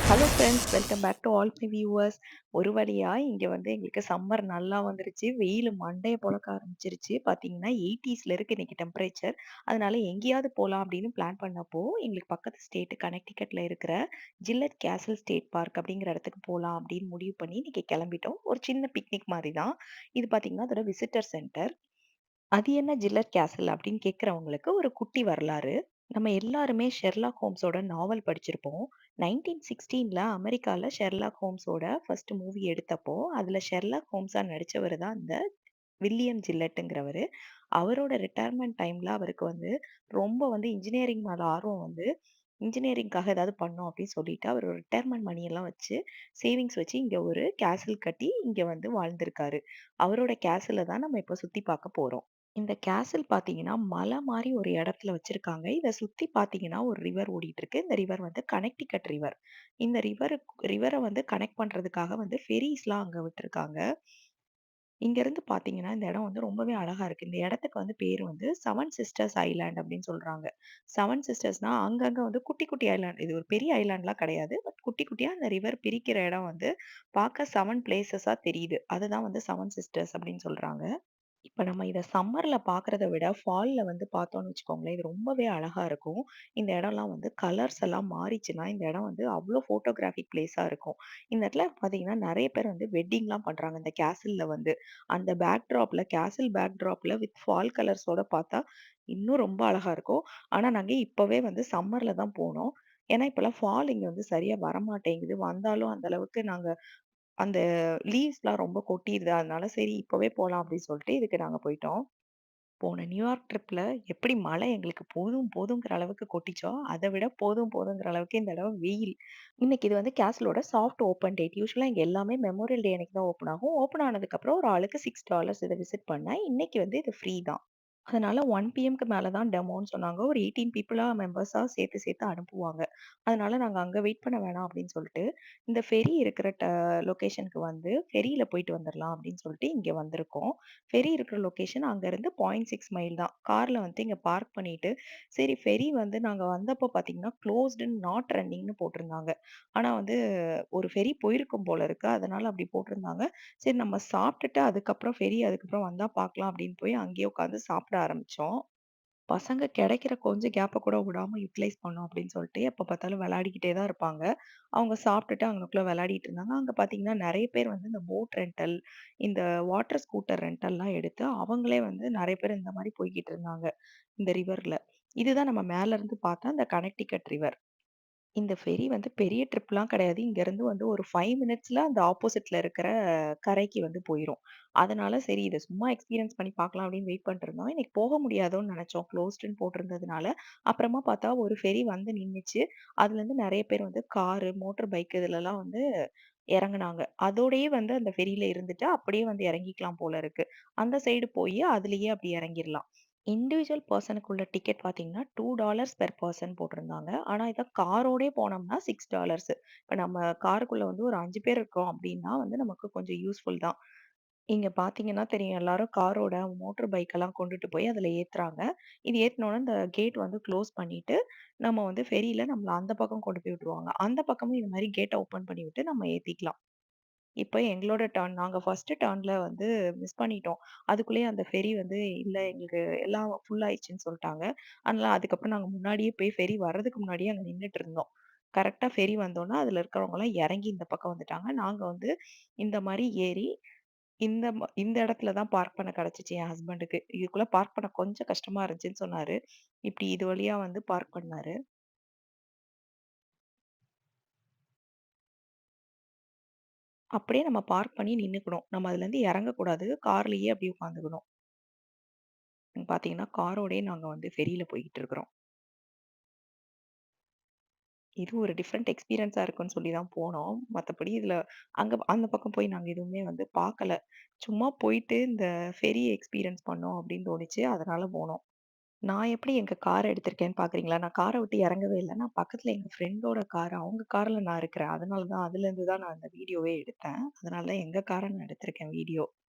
Hello friends, welcome back to all my viewers. ஒரு வழியா இங்க வந்து எங்களுக்கு சம்மர் நல்லா வந்துருச்சு. வெயிலு மண்டைய பொளக்க ஆரம்பிச்சிருச்சு. பார்த்தீங்கன்னா, 80ஸ்ல இருக்கு இன்னைக்கு டெம்பரேச்சர். அதனால எங்கேயாவது போலாம் அப்படின்னு பிளான் பண்ணப்போ, எங்களுக்கு பக்கத்து ஸ்டேட் கனெக்டிகட்ல இருக்கிற ஜில்லெட் கேசல் ஸ்டேட் பார்க் அப்படிங்கிற இடத்துக்கு போலாம் அப்படின்னு முடிவு பண்ணி இன்னைக்கு கிளம்பிட்டோம். ஒரு சின்ன பிக்னிக் மாரி தான். இது பார்த்தீங்கன்னா, அதோட விசிட்டர் சென்டர். அது என்ன ஜில்லட் கேசல் அப்படின்னு கேட்கிறவங்களுக்கு ஒரு குட்டி வரலாறு. நம்ம எல்லாருமே ஷெர்லாக் ஹோம்ஸோட நாவல் படிச்சிருப்போம். 1916ல அமெரிக்கால ஷெர்லாக் ஹோம்ஸோட ஃபர்ஸ்ட் மூவி எடுத்தப்போ, அதுல ஷெர்லாக் ஹோம்ஸா நடிச்சவரு தான் இந்த வில்லியம் ஜில்லட்டுங்கிறவரு. அவரோட ரிட்டயர்மென்ட் டைம்ல அவருக்கு வந்து ரொம்ப வந்து இன்ஜினியரிங் மேல ஆர்வம் வந்து, இன்ஜினியரிங்காக ஏதாவது பண்ணணும் அப்படின்னு சொல்லிட்டு, அவர் ஒரு ரிட்டயர்மென்ட் மணி எல்லாம் வச்சு, சேவிங்ஸ் வச்சு இங்க ஒரு கேசல் கட்டி இங்க வந்து வாழ்ந்திருக்காரு. அவரோட கேசல தான் நம்ம இப்ப சுத்தி பார்க்க போறோம். இந்த கேசல் பார்த்தீங்கன்னா, மலை மாரி ஒரு இடத்துல வச்சிருக்காங்க. இத சுத்தி பார்த்தீங்கன்னா, ஒரு ரிவர் ஓடிட்டு இருக்கு. இந்த ரிவர் வந்து கனெக்டிகட் ரிவர். இந்த ரிவர வந்து கனெக்ட் பண்றதுக்காக வந்து ஃபெரீஸ்லாம் அங்க விட்டுருக்காங்க. இங்கருந்து பார்த்தீங்கன்னா, இந்த இடம் வந்து ரொம்பவே அழகா இருக்கு. இந்த இடத்துக்கு வந்து பேரு வந்து செவன் சிஸ்டர்ஸ் ஐலேண்ட் அப்படின்னு சொல்றாங்க. செவன் சிஸ்டர்ஸ்னா அங்கங்க வந்து குட்டி, குட்டி ஐலேண்ட். இது ஒரு பெரிய ஐலேண்ட்லாம் கிடையாது. பட் குட்டி, குட்டியா அந்த ரிவர் பிரிக்கிற இடம் வந்து பார்க்க 7 பிளேஸஸா தெரியுது. அதுதான் வந்து செவன் சிஸ்டர்ஸ் அப்படின்னு சொல்றாங்க. இப்ப நம்ம இத சம்மர்ல பார்க்கிறத விட, ஃபால்ல வந்து பார்த்தோம்னு வச்சுக்கோங்களேன், இது ரொம்பவே அழகா இருக்கும். இந்த இடம்லாம் வந்து கலர்ஸ் எல்லாம் மாறிச்சுன்னா, இந்த இடம் வந்து அவ்ளோ ஃபோட்டோகிராஃபிக் பிளேஸா இருக்கும். இந்த இடத்துல பார்த்தீங்கன்னா, நெறைய பேர் வந்து வெட்டிங்லாம் பண்றாங்க. இந்த கேசில்ல வந்து. அந்த கேசில் பேக்ட்ராப்ல வித் ஃபால் கலர்ஸோட பார்த்தா, இன்னும் ரொம்ப அழகா இருக்கும். ஆனா, நாங்க இப்பவே வந்து சம்மர்ல தான் போனோம். ஏன்னா, இப்பலாம் ஃபால் இங்க வந்து சரியா வரமாட்டேங்குது. வந்தாலும் அந்த அளவுக்கு நாங்க அந்த லீவ்ஸ்லாம் ரொம்ப கொட்டிருது. அதனால சரி இப்பவே போலாம் அப்படின்னு சொல்லிட்டு இதுக்கு நாங்க போயிட்டோம். போன நியூயார்க் ட்ரிப்ல எப்படி மழை எங்களுக்கு போதும் போதுங்கிற அளவுக்கு கொட்டிச்சோ, அத விட போதும் போதுங்கிற அளவுக்கு இந்த தடவ வெயில். இன்னைக்கு இது வந்து கேசலோட சாஃப்ட் ஓப்பன் டேட். யூசுவலா இங்க எல்லாமே மெமோரியல் டே அன்னைக்கு தான் ஓப்பன் ஆகும். ஓப்பன் ஆனதுக்கப்புறம் ஒரு ஆளுக்கு $6 இத விசிட் பண்ண. இன்னைக்கு வந்து இது ஃப்ரீ தான். அதனால 1 பிஎம்க்கு மேல தான் டெமோன்னு சொன்னாங்க. ஒரு 18 மெம்பர்ஸா சேர்த்து சேர்த்து அனுப்புவாங்க. அதனால நாங்க அங்க வெயிட் பண்ண வேணாம் அப்படின்னு சொல்லிட்டு, இந்த ஃபெரி இருக்கிற லொகேஷனுக்கு வந்து ஃபெரியில போயிட்டு வந்துரலாம் அப்படின்னு சொல்லிட்டு இங்க வந்திருக்கோம். ஃபெரி இருக்கிற லொகேஷன் அங்கருந்து 0.6 மைல் தான். கார்ல வந்து இங்க பார்க் பண்ணிட்டு, சரி ஃபெரி வந்து நாங்க வந்தப்போ பார்த்தீங்கன்னா, குளோஸ்டுன்னு நாட் ரன்னிங்ன்னு போட்டிருந்தாங்க. ஆனா வந்து ஒரு ஃபெரி போயிருக்கும் போல இருக்கு. அதனால அப்படி போட்டிருந்தாங்க. சரி நம்ம சாப்பிட்டுட்டு அதுக்கப்புறம் வந்தா பார்க்கலாம் அப்படின்னு போய் அங்கேயே உட்காந்து சாப்பிட ஆரம்பிச்சோம். பசங்க கிடைக்கிற கொஞ்சம் கேப்ப கூட விடாம யுட்டிலைஸ் பண்ணோம் அப்படின்னு சொல்லிட்டு எப்ப பார்த்தாலும் விளையாடிக்கிட்டே தான் இருப்பாங்க. அவங்க சாப்பிட்டுட்டு அங்கனக்குள்ள விளையாடிட்டு இருந்தாங்க. அங்க பார்த்தீங்கன்னா நெறைய பேர் வந்து இந்த போட் ரெண்டல், இந்த வாட்டர் ஸ்கூட்டர் ரெண்டல்லாம் எடுத்து அவங்களே வந்து நெறைய பேர் இந்த மாரி போய்க்கிட்டு இருந்தாங்க. இந்த ரிவர்ல. இதுதான் நம்ம மேல இருந்து பார்த்தா அந்த கனெக்டிகட் ரிவர். இந்த ஃபெரி வந்து பெரிய ட்ரிப்லாம் கிடையாது. இங்கருந்து வந்து ஒரு 5 மினிட்ஸ்ல அந்த ஆப்போசிட்ல இருக்கிற கரைக்கு வந்து போயிரும். அதனால சரி இத சும்மா எக்ஸ்பீரியன்ஸ் பண்ணி பார்க்கலாம் அப்படின்னு வெயிட் பண்ணிட்டு இருந்தோம். இன்னைக்கு போக முடியாதோன்னு நெனச்சோம். குளோஸ்டுன்னு போட்டிருந்ததுனால. அப்புறமா பார்த்தா ஒரு ஃபெரி வந்து நின்னுச்சு. அதுலருந்து நெறைய பேர் வந்து காரு, மோட்டார் பைக் இதுலலாம் வந்து இறங்குனாங்க. அதோடயே வந்து அந்த ஃபெரில இருந்துட்டு அப்படியே வந்து இறங்கிக்கலாம் போல இருக்கு. அந்த சைடு போயி அதுலயே அப்படி இறங்கிரலாம். இண்டிவிஜுவல் பெர்சனுக்கு உள்ள டிக்கெட் பார்த்தீங்கன்னா, $2 பெர் பெர்சன் போட்டிருந்தாங்க. ஆனா இத காரோடயே போனோம்னா $6. இப்ப நம்ம காருக்குள்ள வந்து ஒரு 5 பேர் இருக்கோம் அப்டின்னா வந்து நமக்கு கொஞ்சம் யூஸ்ஃபுல் தான். இங்க பார்த்தீங்கன்னா தெரியும் எல்லாரும் காரோட மோட்டார் பைக்கெல்லாம் கொண்டுட்டு போய் அதுல ஏத்துறாங்க. இது ஏத்துனோனே இந்த கேட் வந்து க்ளோஸ் பண்ணிட்டு, நம்ம வந்து ஃபெரில நம்மள அந்த பக்கம் கொண்டு போய் விட்டுருவாங்க. அந்த பக்கமும் இது மாரி கேட்ட ஓப்பன் பண்ணி விட்டு நம்ம ஏத்திக்கலாம். இப்ப எங்களோட டர்ன். நாங்க ஃபர்ஸ்ட் டர்ன்ல வந்து மிஸ் பண்ணிட்டோம். அதுக்குள்ளயே அந்த ஃபெரி வந்து இல்ல எங்களுக்கு எல்லாம் ஃபுல் ஆயிடுச்சுன்னு சொல்ட்டாங்க. அதனால அதுக்கப்புறம் நாங்க முன்னாடியே போய் ஃபெரி வர்றதுக்கு முன்னாடியே அங்க நின்னுட்டு இருந்தோம். கரெக்ட்டா ஃபெரி வந்தோனே அதுல இருக்கிறவங்கலாம் இறங்கி இந்த பக்கம் வந்துட்டாங்க. நாங்க வந்து இந்த மாரி ஏறி இந்த இடத்துல தான் பார்க் பண்ண கிடைச்சுச்சு என் ஹஸ்பண்டுக்கு. இதுக்குள்ள பார்க் பண்ண கொஞ்சம் கஷ்டமா இருந்துச்சுன்னு சொன்னாரு. இப்டி இது வழியா வந்து பார்க் பண்ணாரு. அப்படியே நம்ம பார்க் பண்ணி நின்னுக்கணும். நம்ம அதுலருந்து இறங்கக்கூடாது. கார்லயே அப்படியே உட்காந்துக்கணும். பார்த்தீங்கன்னா, காரோடயே நாங்க வந்து ஃபெரில போய்க்கிட்டு இருக்கிறோம். இது ஒரு டிஃபரண்ட் எக்ஸ்பீரியன்ஸா இருக்குன்னு சொல்லி தான் போனோம். மத்தபடி இதுல அந்த பக்கம் போய் நாங்க எதுவுமே வந்து பார்க்கல. சும்மா போயிட்டு இந்த ஃபெரி எக்ஸ்பீரியன்ஸ் பண்ணோம் அப்படின்னு தோணுச்சு. அதனால போனோம். நான் எப்படி எங்க கார எடுத்திருக்கேன்னு பார்க்குறீங்களா? நான் கார விட்டு இறங்கவே இல்ல. நான் பக்கத்துல எங்க ஃப்ரெண்டோட கார் அவங்க கார்ல நான் இருக்கிறேன். அதனால தான் அதுலேருந்து தான் நான் அந்த வீடியோவே எடுத்தேன். அதனால தான் எங்க கார நான் எடுத்திருக்கேன் வீடியோ.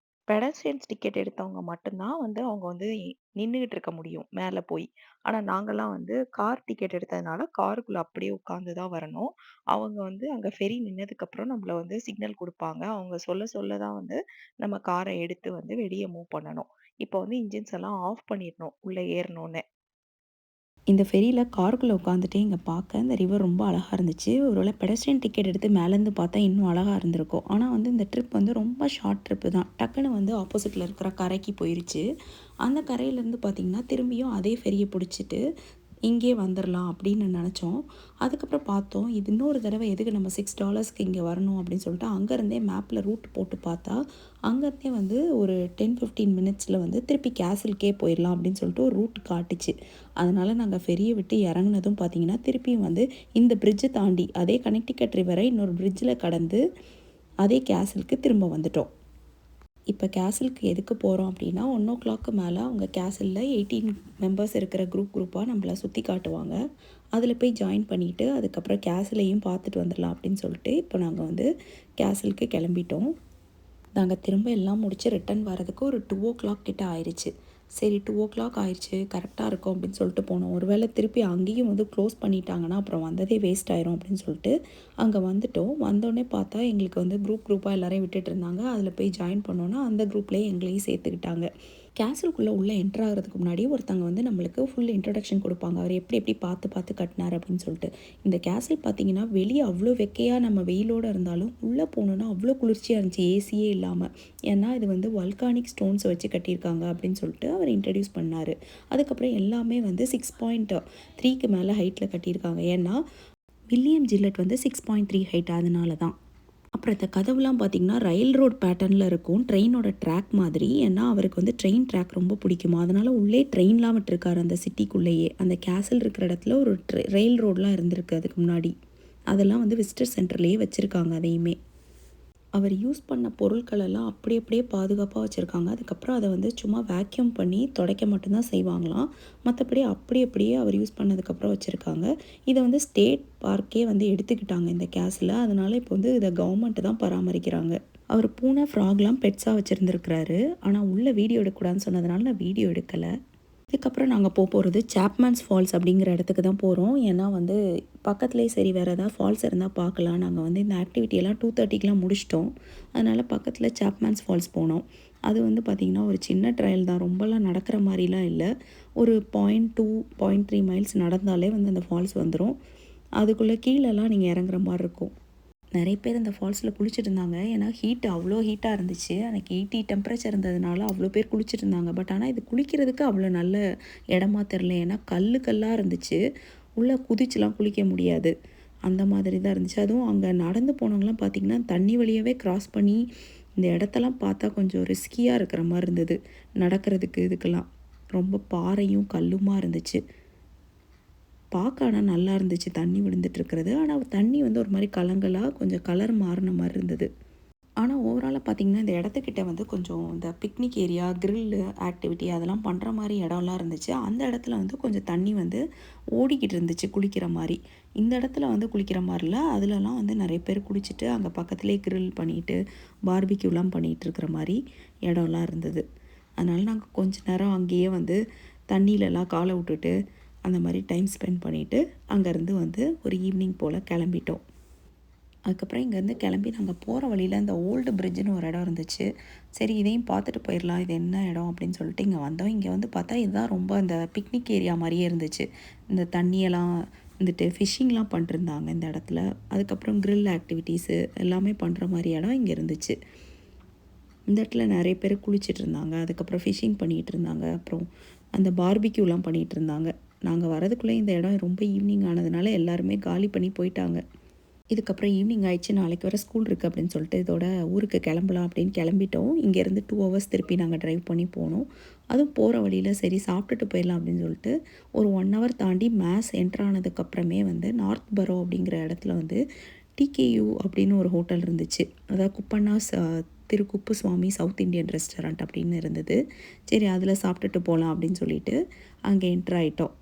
பெடஸ்ட்ரியன்ஸ் டிக்கெட் எடுத்தவங்க மட்டும் தான் வந்து அவங்க வந்து நின்னுகிட்டு இருக்க முடியும் மேல போய். ஆனா நாங்கலாம் வந்து கார் டிக்கெட் எடுத்ததுனால காருக்குள்ள அப்படியே உட்கார்ந்து தான் வரணும். அவங்க வந்து அங்க ஃபெரி நின்னதுக்கப்புறம் நம்மள வந்து சிக்னல் குடுப்பாங்க. அவங்க சொல்ல சொல்ல தான் வந்து நம்ம கார எடுத்து வந்து வெளிய மூவ் பண்ணணும். இப்போ வந்து இன்ஜின்ஸ் எல்லாம் ஆஃப் பண்ணிரணும் உள்ள ஏறுனோனே. இந்த ஃபெரியில காருக்குள்ள உட்காந்துட்டு இங்க பார்க்க இந்த ரிவர் ரொம்ப அழகா இருந்துச்சு. ஒருவேள பெடஸ்ட்ரியன் டிக்கெட் எடுத்து மேலேருந்து பார்த்தா இன்னும் அழகா இருந்திருக்கும். ஆனா வந்து இந்த ட்ரிப் வந்து ரொம்ப ஷார்ட் ட்ரிப்பு தான். டக்குனு வந்து ஆப்போசிட்ல இருக்கிற கரைக்கு போயிருச்சு. அந்த கரையிலேருந்து பார்த்தீங்கன்னா, திரும்பியும் அதே ஃபெரிய புடிச்சிட்டு இங்கேயே வந்துரலாம் அப்படின்னு நெனச்சோம். அதுக்கப்புறம் பார்த்தோம், இது இன்னொரு தடவ எதுக்கு நம்ம $6க்கு இங்க வரணும் அப்படின்னு சொல்லிட்டு, அங்கருந்தே மேப்ல ரூட் போட்டு பார்த்தா, அங்கருந்தே வந்து ஒரு 10, 15 மினிட்ஸில வந்து திருப்பி கேசல்க்கே போயிரலாம் அப்படின்னு சொல்லிட்டு ஒரு ரூட் காட்டுச்சு. அதனால நாங்க ஃபெரிய விட்டு இறங்குனதும் பார்த்தீங்கன்னா, திருப்பியும் வந்து இந்த பிரிட்ஜ தாண்டி அதே கனெக்டிகட் ரிவர இன்னொரு பிரிட்ஜில கடந்து, அதே கேசலுக்கு திரும்ப வந்துட்டோம். இப்போ கேசலுக்கு எதுக்கு போகிறோம் அப்படின்னா 1:00க்கு மேலே அவங்க கேசலில் 18 மெம்பர்ஸ் இருக்கிற குரூப்பாக நம்மளை சுற்றி காட்டுவாங்க. அதில் போய் ஜாயின் பண்ணிவிட்டு அதுக்கப்புறம் கேசலையும் பார்த்துட்டு வந்துடலாம் அப்படின்னு சொல்லிட்டு இப்போ நாங்கள் வந்து கேசலுக்கு கிளம்பிட்டோம். நாங்கள் திரும்ப எல்லாம் முடிச்சு ரிட்டர்ன் வரதுக்கு ஒரு 2:00 கிட்ட ஆயிடுச்சு. சரி 2:00 ஆயிடுச்சு கரெக்டாக இருக்கும் அப்படின்னு சொல்லிட்டு போனோம். ஒருவேளை திருப்பி அங்கேயும் வந்து க்ளோஸ் பண்ணிட்டாங்கன்னா அப்புறம் வந்ததே வேஸ்ட் ஆயிரும் அப்படின்னு சொல்லிட்டு அங்கே வந்துட்டோம். வந்தோடனே பார்த்தா எங்களுக்கு வந்து குரூப்பாக எல்லாரையும் விட்டுட்டு இருந்தாங்க. அதில் போய் ஜாயின் பண்ணோன்னா அந்த குரூப்லேயே எங்களையும் சேர்த்துக்கிட்டாங்க. கேசலுக்குள்ளே உள்ளே என்ட்ரு ஆகிறதுக்கு முன்னாடி ஒருத்தங்க வந்து நம்மளுக்கு ஃபுல் இன்ட்ரடக்ஷன் கொடுப்பாங்க. அவர் எப்படி எப்படி பார்த்து பார்த்து கட்டினார் அப்படின்னு சொல்லிட்டு. இந்த கேசல் பார்த்தீங்கன்னா வெளியே அவ்வளோ வெக்கையாக நம்ம வெயிலோடு இருந்தாலும் உள்ளே போனோன்னா அவ்வளோ குளிர்ச்சியாக இருந்துச்சு ஏசியே இல்லாமல். ஏன்னா இது வந்து வல்கானிக் ஸ்டோன்ஸை வச்சு கட்டியிருக்காங்க அப்படின்னு சொல்லிட்டு அவர் இன்ட்ரடியூஸ் பண்ணார். அதுக்கப்புறம் எல்லாமே வந்து 6.3க்கு மேலே ஹைட்டில் கட்டியிருக்காங்க. ஏன்னா வில்லியம் ஜில்லட் வந்து 6.3 ஹைட் அதனால தான். அப்புறம் இந்த கதவுலாம் பார்த்திங்கன்னா ரயில் ரோட் பேட்டர்னில் இருக்கும். ட்ரெயினோட ட்ராக் மாதிரி. ஏன்னா அவருக்கு வந்து ட்ரெயின் ட்ராக் ரொம்ப பிடிக்குமா. அதனால் உள்ளே ட்ரெயின்லாம் விட்டுருக்காரு அந்த சிட்டிக்குள்ளேயே. அந்த கேசல் இருக்கிற இடத்துல ஒரு ரயில் ரோட்லாம் இருந்திருக்கு அதுக்கு முன்னாடி. அதெல்லாம் வந்து விசிட்டர் சென்டர்லேயே வச்சுருக்காங்க அதையுமே. அவர் யூஸ் பண்ண பொருட்களெல்லாம் அப்படி அப்படியே பாதுகாப்பாக வச்சுருக்காங்க. அதுக்கப்புறம் அதை வந்து சும்மா வேக்யூம் பண்ணி துடைக்க மட்டும்தான் செய்வாங்களாம். மற்றபடி அப்படி அப்படியே அவர் யூஸ் பண்ணதுக்கப்புறம் வச்சுருக்காங்க. இதை வந்து ஸ்டேட் பார்க்கே வந்து எடுத்துக்கிட்டாங்க இந்த கேஸில். அதனால் இப்போ வந்து இதை கவர்மெண்ட்டு தான் பராமரிக்கிறாங்க. அவர் பூனை ஃப்ராக்லாம் பெட்ஸாக வச்சுருந்துருக்கிறாரு. ஆனால் உள்ளே வீடியோ எடுக்கக்கூடாதுன்னு சொன்னதுனால நான் வீடியோ எடுக்கலை. இதுக்கப்புறம் நாங்கள் போகிறது சாப்மன்ஸ் ஃபால்ஸ் அப்படிங்கிற இடத்துக்கு தான் போகிறோம். ஏன்னா வந்து பக்கத்துலேயே சரி வேறு ஏதாவது ஃபால்ஸ் இருந்தால் பார்க்கலாம். நாங்கள் வந்து இந்த ஆக்டிவிட்டியெல்லாம் 2:30க்கெலாம் முடிச்சிட்டோம். அதனால் பக்கத்தில் சாப்மன்ஸ் ஃபால்ஸ் போனோம். அது வந்து பார்த்திங்கன்னா ஒரு சின்ன ட்ரையல் தான். ரொம்பலாம் நடக்கிற மாதிரிலாம் இல்லை. ஒரு 0.2, 0.3 மைல்ஸ் நடந்தாலே வந்து அந்த ஃபால்ஸ் வந்துடும். அதுக்குள்ளே கீழெல்லாம் நீங்கள் இறங்குற மாதிரி இருக்கும். நிறைய பேர் அந்த ஃபால்ஸில் குளிச்சுட்டு இருந்தாங்க. ஏன்னா ஹீட் அவ்வளோ ஹீட்டாக இருந்துச்சு. அன்றைக்கி 80 டெம்பரேச்சர் இருந்ததுனால அவ்வளோ பேர் குளிச்சுட்டு இருந்தாங்க. பட் ஆனால் இது குளிக்கிறதுக்கு அவ்வளோ நல்ல இடமா தெரில. ஏன்னா கல்லாக இருந்துச்சு. உள்ளே குதிச்சுலாம் குளிக்க முடியாது. அந்த மாதிரி தான் இருந்துச்சு. அதுவும் அங்கே நடந்து போனவங்களாம் பார்த்திங்கன்னா தண்ணி வழியாகவே க்ராஸ் பண்ணி இந்த இடத்தெல்லாம் பார்த்தா கொஞ்சம் ரிஸ்கியாக இருக்கிற மாதிரி இருந்தது. நடக்கிறதுக்கு இதுக்கெல்லாம் ரொம்ப பாறையும் கல்லுமாக இருந்துச்சு. பார்க்க ஆனால் நல்லா இருந்துச்சு தண்ணி விழுந்துட்டுருக்கிறது. ஆனால் தண்ணி வந்து ஒரு மாதிரி கலங்கலாக கொஞ்சம் கலர் மாறின மாதிரி இருந்தது. ஆனால் ஓவராலாக பார்த்திங்கன்னா இந்த இடத்துக்கிட்ட வந்து கொஞ்சம் இந்த பிக்னிக் ஏரியா, கிரில்லு ஆக்டிவிட்டி அதெல்லாம் பண்ணுற மாதிரி இடம்லாம் இருந்துச்சு. அந்த இடத்துல வந்து கொஞ்சம் தண்ணி வந்து ஓடிக்கிட்டு இருந்துச்சு குளிக்கிற மாதிரி. இந்த இடத்துல வந்து குளிக்கிற மாதிரில அதுலலாம் வந்து நிறைய பேர் குளிச்சுட்டு அங்கே பக்கத்துலேயே கிரில் பண்ணிவிட்டு பார்பிக்யூலாம் பண்ணிகிட்டு இருக்கிற மாதிரி இடம்லாம் இருந்தது. அதனால் நாங்கள் கொஞ்ச நேரம் அங்கேயே வந்து தண்ணியிலலாம் காலை விட்டுட்டு அந்த மாதிரி டைம் ஸ்பெண்ட் பண்ணிவிட்டு அங்கேருந்து வந்து ஒரு ஈவினிங் போல் கிளம்பிட்டோம். அதுக்கப்புறம் இங்கேருந்து கிளம்பி நாங்கள் போகிற வழியில் இந்த ஓல்டு பிரிட்ஜுன்னு ஒரு இடம் இருந்துச்சு. சரி இதையும் பார்த்துட்டு போயிடலாம். இது என்ன இடம் அப்படின்னு சொல்லிட்டு இங்கே வந்தோம். இங்கே வந்து பார்த்தா இதுதான் ரொம்ப இந்த பிக்னிக் ஏரியா மாதிரியே இருந்துச்சு. இந்த தண்ணியெல்லாம் வந்துட்டு ஃபிஷ்ஷிங்லாம் பண்ணிருந்தாங்க இந்த இடத்துல. அதுக்கப்புறம் கிரில் ஆக்டிவிட்டீஸு எல்லாமே பண்ணுற மாதிரி இடம் இங்கே இருந்துச்சு. இந்த இடத்துல நிறைய பேர் குளிச்சுட்டு இருந்தாங்க. அதுக்கப்புறம் ஃபிஷ்ஷிங் பண்ணிகிட்டு இருந்தாங்க. அப்புறம் அந்த பார்பிக்யூலாம் பண்ணிகிட்டு இருந்தாங்க. நாங்கள் வரதுக்குள்ளே இந்த இடம் ரொம்ப ஈவினிங் ஆனதுனால எல்லாருமே காலி பண்ணி போயிட்டாங்க. இதுக்கப்புறம் ஈவினிங் ஆயிடுச்சு. நாளைக்கு வர ஸ்கூல் இருக்குது அப்படின்னு சொல்லிட்டு இதோட ஊருக்கு கிளம்பலாம் அப்படின்னு கிளம்பிட்டோம். இங்கேருந்து 2 ஹவர்ஸ் திருப்பி நாங்கள் ட்ரைவ் பண்ணி போனோம். அதுவும் போகிற வழியில் சரி சாப்பிட்டுட்டு போயிடலாம் அப்படின்னு சொல்லிட்டு ஒரு 1 ஹவர் தாண்டி மேஸ் என்ட்ரு ஆனதுக்கப்புறமே வந்து நார்த் பரோ அப்படிங்கிற இடத்துல வந்து டிகேயு அப்படின்னு ஒரு ஹோட்டல் இருந்துச்சு. அதாவது குப்பண்ணாஸ் திரு குப்புசுவாமி சவுத் இண்டியன் ரெஸ்டாரண்ட் அப்படின்னு இருந்தது. சரி அதில் சாப்பிட்டுட்டு போகலாம் அப்படின்னு சொல்லிட்டு அங்கே என்ட்ரு ஆகிட்டோம்.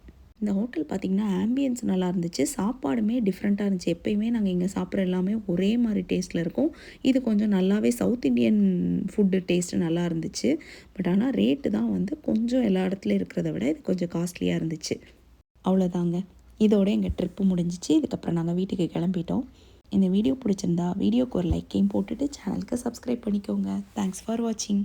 இந்த ஹோட்டல் பார்த்திங்கன்னா ஆம்பியன்ஸ் நல்லா இருந்துச்சு. சாப்பாடுமே டிஃப்ரெண்ட்டாக இருந்துச்சு. எப்பயுமே நாங்கள் இங்கே சாப்பிட்ற எல்லாமே ஒரே மாதிரி டேஸ்ட்டில் இருக்கும். இது கொஞ்சம் நல்லாவே சவுத் இண்டியன் ஃபுட்டு டேஸ்ட்டு நல்லா இருந்துச்சு. பட் ஆனால் ரேட்டு தான் வந்து கொஞ்சம் எல்லா இடத்துலையும் இருக்கிறத விட இது கொஞ்சம் காஸ்ட்லியாக இருந்துச்சு. அவ்வளோதாங்க. இதோட எங்கள் ட்ரிப்பு முடிஞ்சிச்சு. இதுக்கப்புறம் நாங்கள் வீட்டுக்கு கிளம்பிட்டோம். இந்த வீடியோ பிடிச்சிருந்தா வீடியோக்கு ஒரு லைக்கையும் போட்டுட்டு சேனலுக்கு சப்ஸ்கிரைப் பண்ணிக்கோங்க. தேங்க்ஸ் ஃபார் வாட்சிங்.